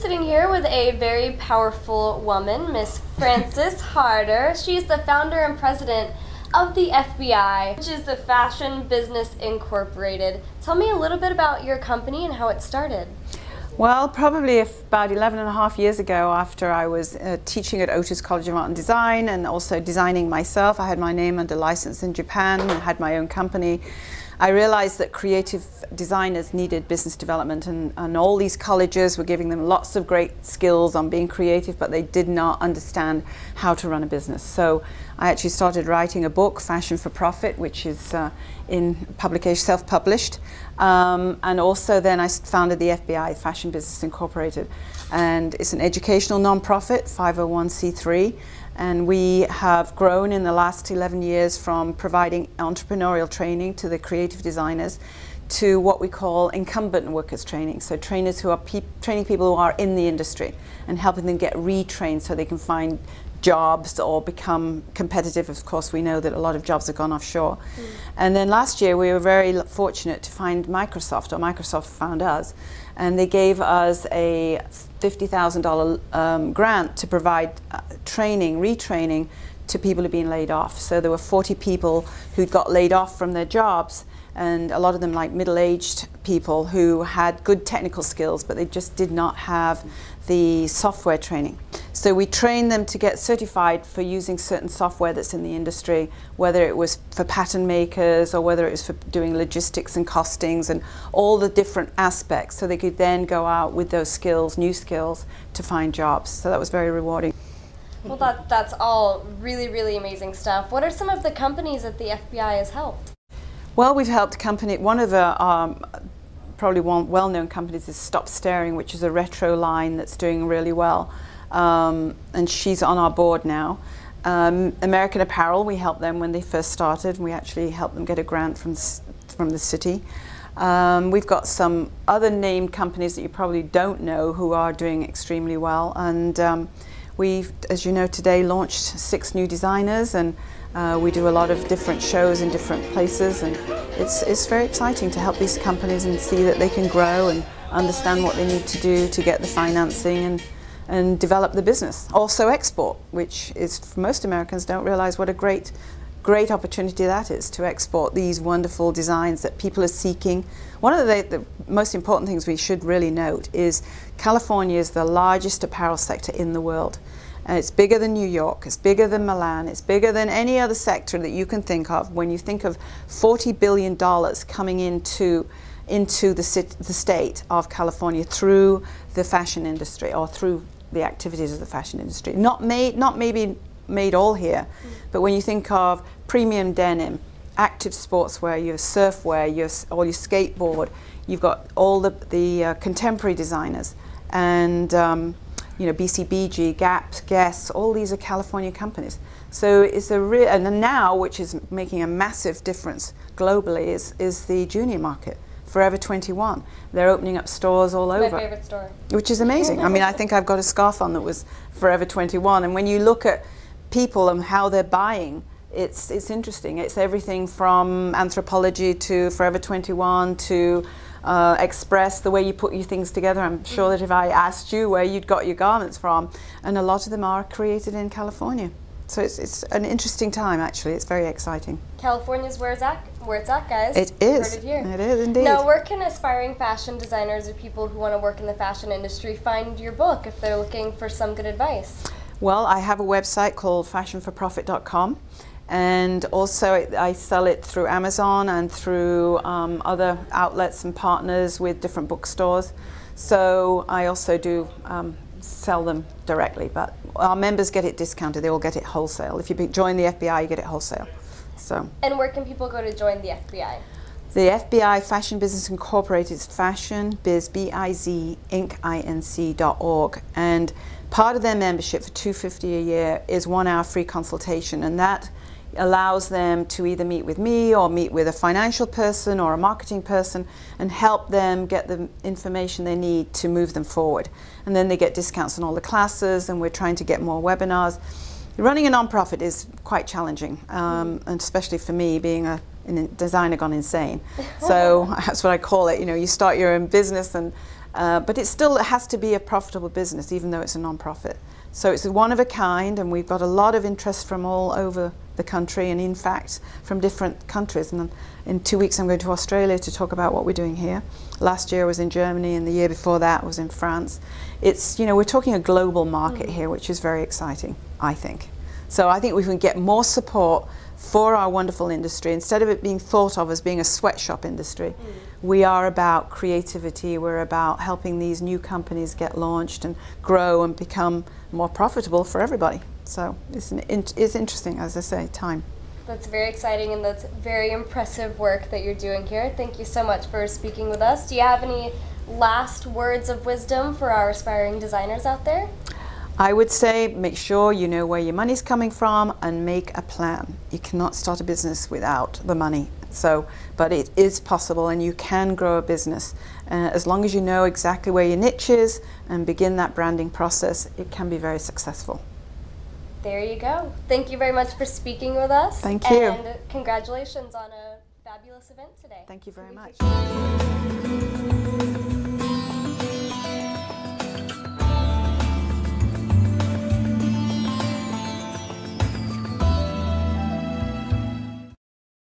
sitting here with a very powerful woman, Miss Frances Harder. She's the founder and president of the FBI, which is the Fashion Business Incorporated. Tell me a little bit about your company and how it started. Well, probably about 11 and a half years ago, after I was teaching at Otis College of Art and Design and also designing myself. I had my name under license in Japan and had my own company. I realized that creative designers needed business development, and all these colleges were giving them lots of great skills on being creative, but they did not understand how to run a business. So I actually started writing a book, Fashion for Profit, which is in publication, self-published. And also then I founded the FBI, Fashion Business Incorporated. And it's an educational nonprofit, 501c3. And we have grown in the last 11 years from providing entrepreneurial training to the creative designers to what we call incumbent workers training. So trainers who are training people who are in the industry and helping them get retrained so they can find jobs or become competitive. Of course, we know that a lot of jobs have gone offshore. And then last year we were very fortunate to find Microsoft, or Microsoft found us, and they gave us a $50,000 grant to provide training, retraining to people who've been laid off. So there were 40 people who got laid off from their jobs, and a lot of them like middle-aged people who had good technical skills, but they just did not have the software training. So we trained them to get certified for using certain software that's in the industry, whether it was for pattern makers or whether it was for doing logistics and costings and all the different aspects, so they could then go out with those skills, new skills, to find jobs. So that was very rewarding. Well, that's all really, really amazing stuff. What are some of the companies that the FBI has helped? Well, we've helped one of the probably one well-known companies is Stop Staring, which is a retro line that's doing really well. And she's on our board now. American Apparel, we helped them when they first started, and we actually helped them get a grant from the city. We've got some other named companies that you probably don't know who are doing extremely well, and we've, as you know, today launched 6 new designers, and we do a lot of different shows in different places, and it's very exciting to help these companies and see that they can grow and understand what they need to do to get the financing and develop the business. Also export, which is, for most Americans don't realize what a great opportunity that is, to export these wonderful designs that people are seeking. One of the most important things we should really note is California is the largest apparel sector in the world. And it's bigger than New York, it's bigger than Milan, it's bigger than any other sector that you can think of. When you think of $40 billion coming into the state of California through the fashion industry, or through the activities of the fashion industry. Not maybe made all here, but when you think of premium denim, active sportswear, your surfwear, all your skateboard, you've got all the contemporary designers, and you know, BCBG, Gap, Guess, all these are California companies. So it's a real, and now, which is making a massive difference globally, is the junior market. Forever 21. They're opening up stores all over. My favorite store. Which is amazing. I mean, I think I've got a scarf on that was Forever 21, and when you look at people and how they're buying, it's interesting. It's everything from Anthropology to Forever 21 to Express, the way you put your things together. I'm sure that if I asked you where you'd got your garments from, and a lot of them are created in California. So it's an interesting time, actually. It's very exciting. California's where it's at, guys. It is. Heard it here. It is indeed. Now, where can aspiring fashion designers or people who want to work in the fashion industry find your book if they're looking for some good advice? Well, I have a website called fashionforprofit.com, and also I sell it through Amazon and through other outlets and partners with different bookstores. So I also do sell them directly, but our members get it discounted. They all get it wholesale. If you join the FBI, you get it wholesale. So. And where can people go to join the FBI? The FBI Fashion Business Incorporated is Fashion Biz, B-I-Z, Inc.org, and part of their membership for $250 a year is 1 hour free consultation, and that allows them to either meet with me or meet with a financial person or a marketing person and help them get the information they need to move them forward. And then they get discounts on all the classes, and we're trying to get more webinars. Running a nonprofit is quite challenging, and especially for me, being a designer gone insane. So that's what I call it. You know, you start your own business, and But it has to be a profitable business, even though it's a non-profit. So it's one of a kind, and we've got a lot of interest from all over the country, and in fact from different countries. And in 2 weeks I'm going to Australia to talk about what we're doing here. Last year I was in Germany, and the year before that was in France. It's, you know, we're talking a global market here, which is very exciting, I think. So I think we can get more support for our wonderful industry. Instead of it being thought of as being a sweatshop industry, we are about creativity. We're about helping these new companies get launched and grow and become more profitable for everybody. So it's interesting, as I say, time. That's very exciting, and that's very impressive work that you're doing here. Thank you so much for speaking with us. Do you have any last words of wisdom for our aspiring designers out there? I would say make sure you know where your money's coming from and make a plan. You cannot start a business without the money. But it is possible, and you can grow a business. As long as you know exactly where your niche is and begin that branding process, it can be very successful. There you go. Thank you very much for speaking with us. Thank you. And congratulations on a fabulous event today. Thank you very much.